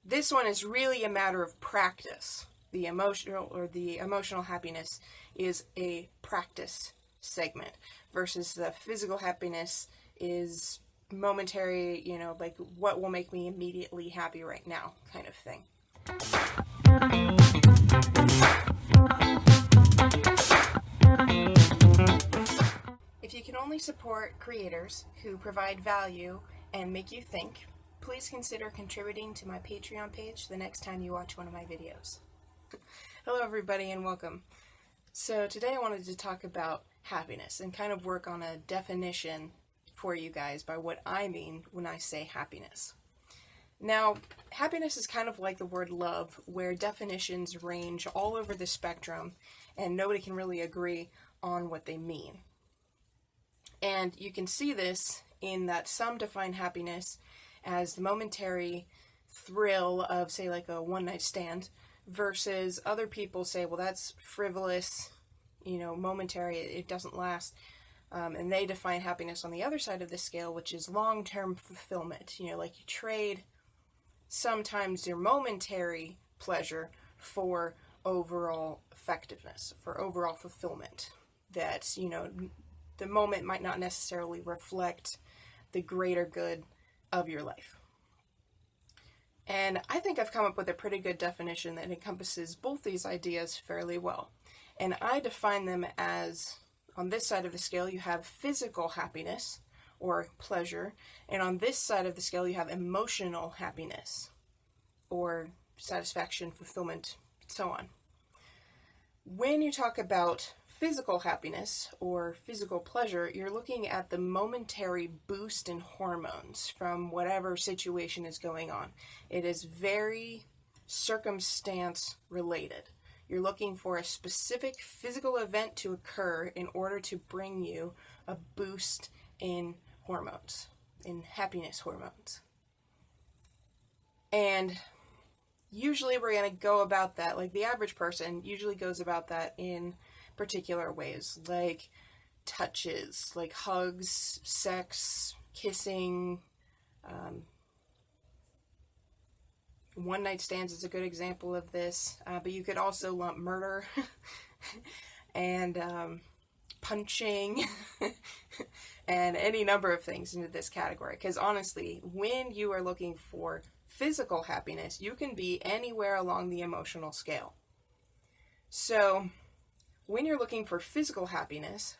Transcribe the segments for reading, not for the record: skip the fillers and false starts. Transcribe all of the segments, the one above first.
This one is really a matter of practice. The emotional happiness is a practice segment versus the physical happiness is momentary, like what will make me immediately happy right now kind of thing. If you can only support creators who provide value and make you think, please consider contributing to my Patreon page the next time you watch one of my videos. Hello everybody and welcome. So today I wanted to talk about happiness and kind of work on a definition for you guys by what I mean when I say happiness. Now, happiness is kind of like the word love, where definitions range all over the spectrum and nobody can really agree on what they mean. And you can see this in that some define happiness as the momentary thrill of, say, like a one-night stand, versus other people say, well, that's frivolous, momentary, it doesn't last. And they define happiness on the other side of the scale, which is long-term fulfillment. Like you trade sometimes your momentary pleasure for overall effectiveness, for overall fulfillment. That, the moment might not necessarily reflect the greater good of your life. And I think I've come up with a pretty good definition that encompasses both these ideas fairly well. And I define them as, on this side of the scale, you have physical happiness or pleasure, and on this side of the scale, you have emotional happiness or satisfaction, fulfillment, so on. When you talk about physical happiness or physical pleasure, you're looking at the momentary boost in hormones from whatever situation is going on. It is very circumstance related. You're looking for a specific physical event to occur in order to bring you a boost in hormones, in happiness hormones. And usually we're going to go about that, like the average person usually goes about that in particular ways, like touches, like hugs, sex, kissing, one-night stands is a good example of this, but you could also lump murder and punching and any number of things into this category, because honestly, when you are looking for physical happiness, you can be anywhere along the emotional scale. So when you're looking for physical happiness,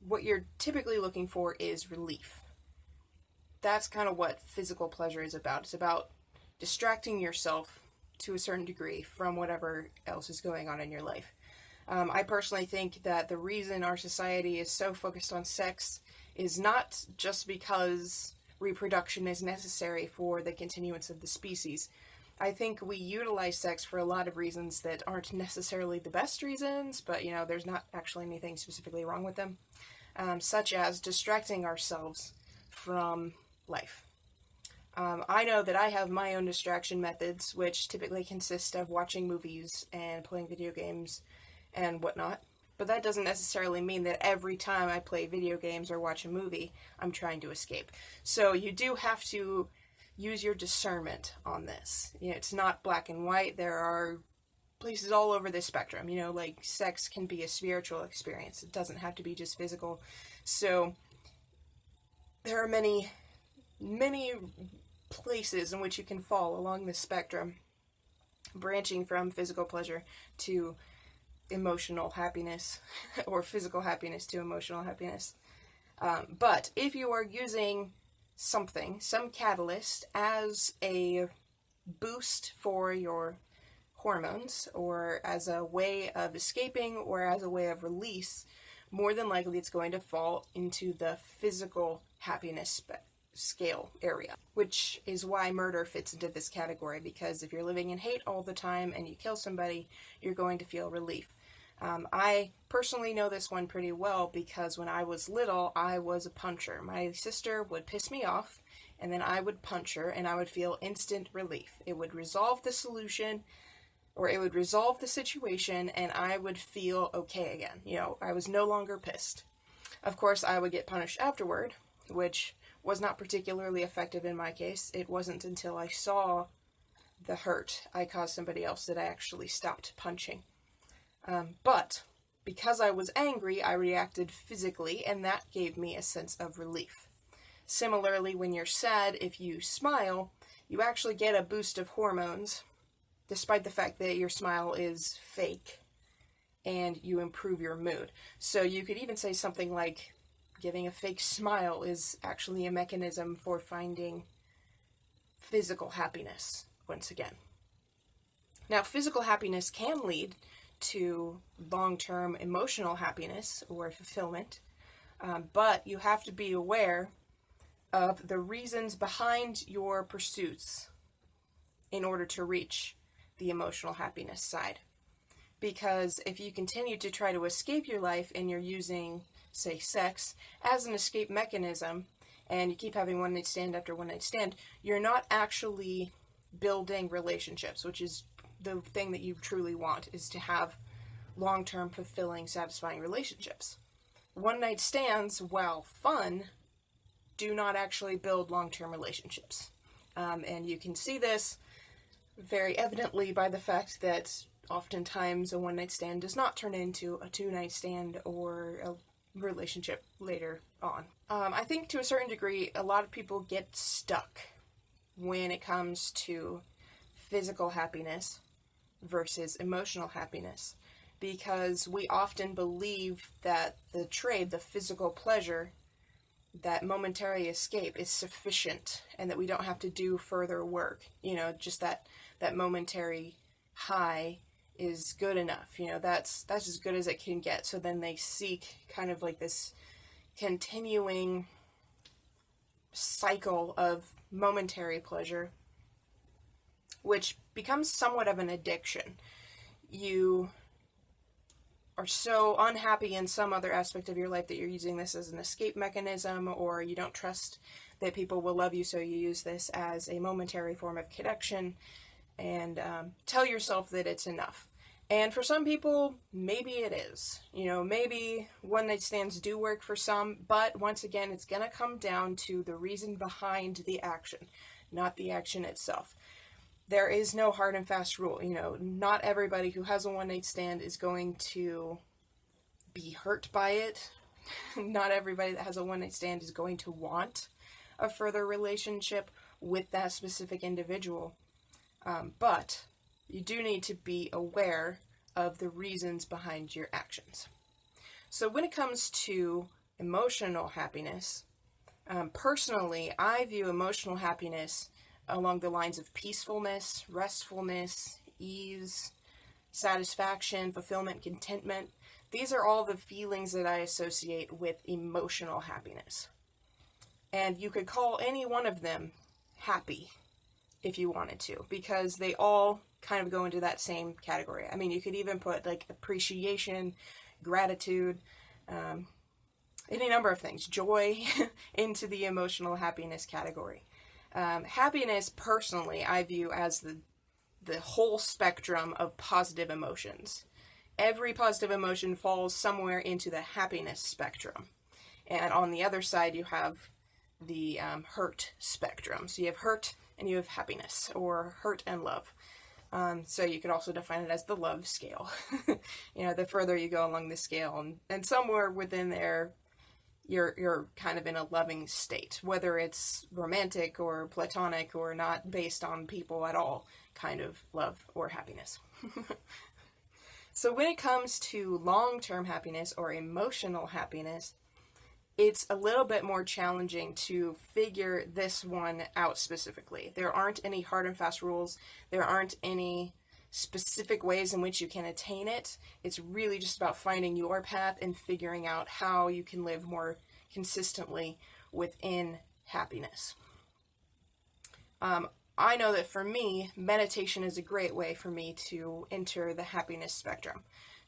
what you're typically looking for is relief. That's kind of what physical pleasure is about. It's about distracting yourself to a certain degree from whatever else is going on in your life. I personally think that the reason our society is so focused on sex is not just because reproduction is necessary for the continuance of the species. I think we utilize sex for a lot of reasons that aren't necessarily the best reasons, but there's not actually anything specifically wrong with them, such as distracting ourselves from life. I know that I have my own distraction methods, which typically consist of watching movies and playing video games and whatnot, but that doesn't necessarily mean that every time I play video games or watch a movie, I'm trying to escape. So you do have to use your discernment on this. It's not black and white. There are places all over this spectrum. Like sex can be a spiritual experience. It doesn't have to be just physical. So there are many, many places in which you can fall along this spectrum, branching from physical pleasure to emotional happiness or physical happiness to emotional happiness. But if you are using some catalyst as a boost for your hormones, or as a way of escaping, or as a way of release, more than likely it's going to fall into the physical happiness scale area, which is why murder fits into this category, because if you're living in hate all the time and you kill somebody, you're going to feel relief. I personally know this one pretty well because when I was little, I was a puncher. My sister would piss me off, and then I would punch her, and I would feel instant relief. It would resolve the solution, or it would resolve the situation, and I would feel okay again. I was no longer pissed. Of course, I would get punished afterward, which was not particularly effective in my case. It wasn't until I saw the hurt I caused somebody else that I actually stopped punching. But because I was angry, I reacted physically, and that gave me a sense of relief. Similarly, when you're sad, if you smile, you actually get a boost of hormones, despite the fact that your smile is fake, and you improve your mood. So you could even say something like, giving a fake smile is actually a mechanism for finding physical happiness, once again. Now, physical happiness can lead to long-term emotional happiness or fulfillment, but you have to be aware of the reasons behind your pursuits in order to reach the emotional happiness side. Because if you continue to try to escape your life and you're using, say, sex as an escape mechanism, and you keep having one night stand after one night stand, you're not actually building relationships, which is the thing that you truly want, is to have long-term, fulfilling, satisfying relationships. One night stands, while fun, do not actually build long-term relationships. And you can see this very evidently by the fact that oftentimes a one-night stand does not turn into a two-night stand or a relationship later on. I think to a certain degree, a lot of people get stuck when it comes to physical happiness versus emotional happiness, because we often believe that the trade, the physical pleasure, that momentary escape is sufficient and that we don't have to do further work. Just that momentary high is good enough. That's as good as it can get. So then they seek kind of like this continuing cycle of momentary pleasure, which becomes somewhat of an addiction. You are so unhappy in some other aspect of your life that you're using this as an escape mechanism, or you don't trust that people will love you, so you use this as a momentary form of connection, and tell yourself that it's enough. And for some people, maybe it is. Maybe one-night stands do work for some, but once again, it's going to come down to the reason behind the action, not the action itself. There is no hard and fast rule. Not everybody who has a one-night stand is going to be hurt by it. Not everybody that has a one-night stand is going to want a further relationship with that specific individual. But you do need to be aware of the reasons behind your actions. So when it comes to emotional happiness, personally, I view emotional happiness along the lines of peacefulness, restfulness, ease, satisfaction, fulfillment, contentment. These are all the feelings that I associate with emotional happiness. And you could call any one of them happy if you wanted to, because they all kind of go into that same category. I mean, you could even put like appreciation, gratitude, any number of things, joy, into the emotional happiness category. Happiness, personally, I view as the whole spectrum of positive emotions. Every positive emotion falls somewhere into the happiness spectrum. And on the other side, you have the hurt spectrum. So you have hurt and you have happiness, or hurt and love. So you could also define it as the love scale. The further you go along the scale, and somewhere within there, you're kind of in a loving state, whether it's romantic or platonic or not based on people at all, kind of love or happiness. So when it comes to long-term happiness or emotional happiness, it's a little bit more challenging to figure this one out specifically. There aren't any hard and fast rules. There aren't any specific ways in which you can attain it. It's really just about finding your path and figuring out how you can live more consistently within happiness. I know that for me, meditation is a great way for me to enter the happiness spectrum,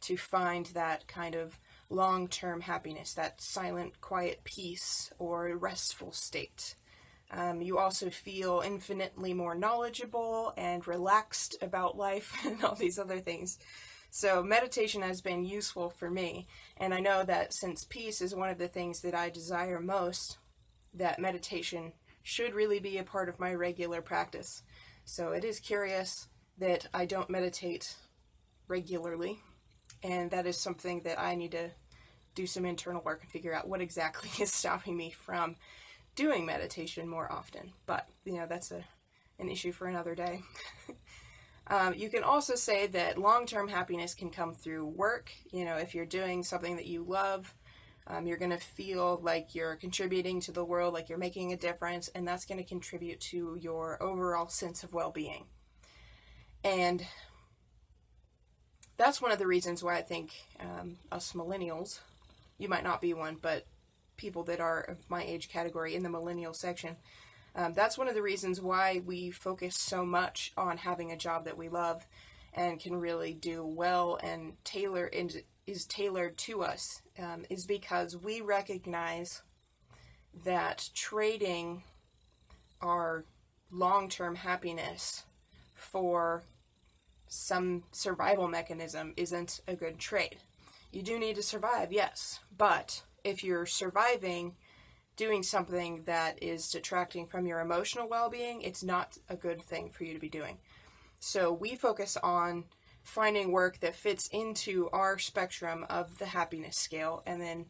to find that kind of long-term happiness, that silent, quiet peace or restful state. You also feel infinitely more knowledgeable and relaxed about life and all these other things. So meditation has been useful for me, and I know that since peace is one of the things that I desire most, that meditation should really be a part of my regular practice. So it is curious that I don't meditate regularly, and that is something that I need to do some internal work and figure out what exactly is stopping me from doing meditation more often. But, that's an issue for another day. You can also say that long-term happiness can come through work. If you're doing something that you love, you're going to feel like you're contributing to the world, like you're making a difference, and that's going to contribute to your overall sense of well-being. And that's one of the reasons why I think us millennials, you might not be one, but people that are of my age category in the millennial section, that's one of the reasons why we focus so much on having a job that we love and can really do well and is tailored to us, is because we recognize that trading our long-term happiness for some survival mechanism isn't a good trade. You do need to survive, yes, but if you're surviving doing something that is detracting from your emotional well-being, it's not a good thing for you to be doing. So we focus on finding work that fits into our spectrum of the happiness scale, and then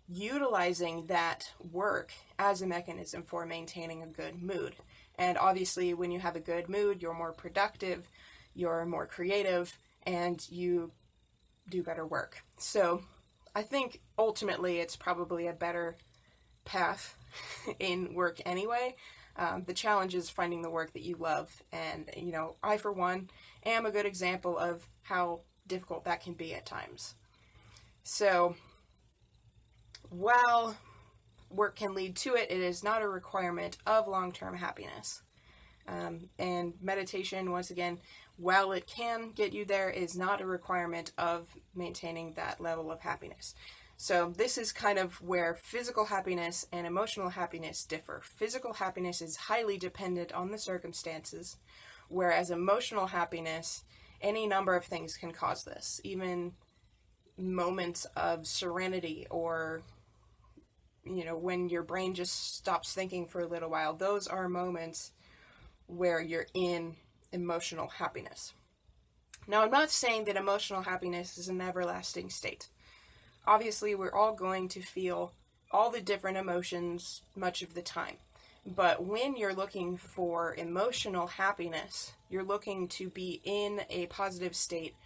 utilizing that work as a mechanism for maintaining a good mood. And obviously, when you have a good mood, you're more productive, you're more creative, and you do better work. So I think ultimately it's probably a better path in work anyway. The challenge is finding the work that you love. And, I, for one, am a good example of how difficult that can be at times. So while work can lead to it, it is not a requirement of long-term happiness. And meditation, once again, while it can get you there, is not a requirement of maintaining that level of happiness. So this is kind of where physical happiness and emotional happiness differ. Physical happiness is highly dependent on the circumstances, whereas emotional happiness, any number of things can cause this. Even moments of serenity, or when your brain just stops thinking for a little while, those are moments where you're in emotional happiness. Now, I'm not saying that emotional happiness is an everlasting state. Obviously, we're all going to feel all the different emotions much of the time. But when you're looking for emotional happiness, you're looking to be in a positive state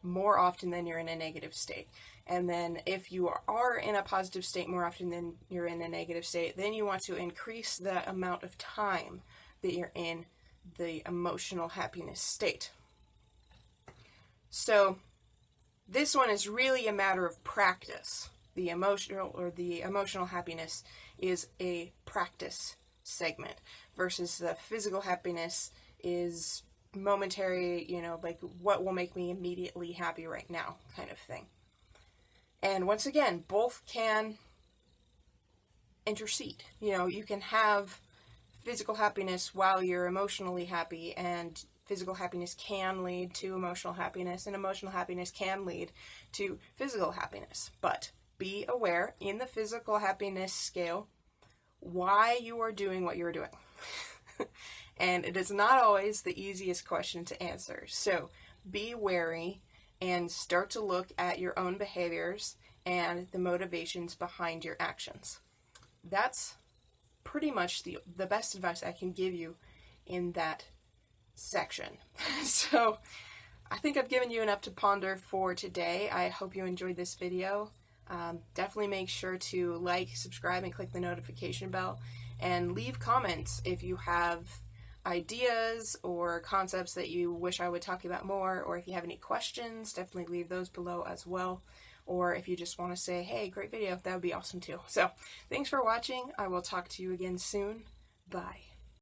more often than you're in a negative state. And then if you are in a positive state more often than you're in a negative state, then you want to increase the amount of time that you're in the emotional happiness state. So this one is really a matter of practice. The emotional happiness is a practice segment, versus the physical happiness is momentary, like what will make me immediately happy right now kind of thing. And once again, both can intercede. You can have physical happiness while you're emotionally happy, and physical happiness can lead to emotional happiness, and emotional happiness can lead to physical happiness. But be aware in the physical happiness scale why you are doing what you're doing. And it is not always the easiest question to answer. So be wary and start to look at your own behaviors and the motivations behind your actions. That's pretty much the best advice I can give you in that section. So I think I've given you enough to ponder for today. I hope you enjoyed this video. Definitely make sure to like, subscribe, and click the notification bell, and leave comments if you have ideas or concepts that you wish I would talk about more, or if you have any questions, definitely leave those below as well. Or if you just want to say, hey, great video, that would be awesome too. So thanks for watching. I will talk to you again soon. Bye.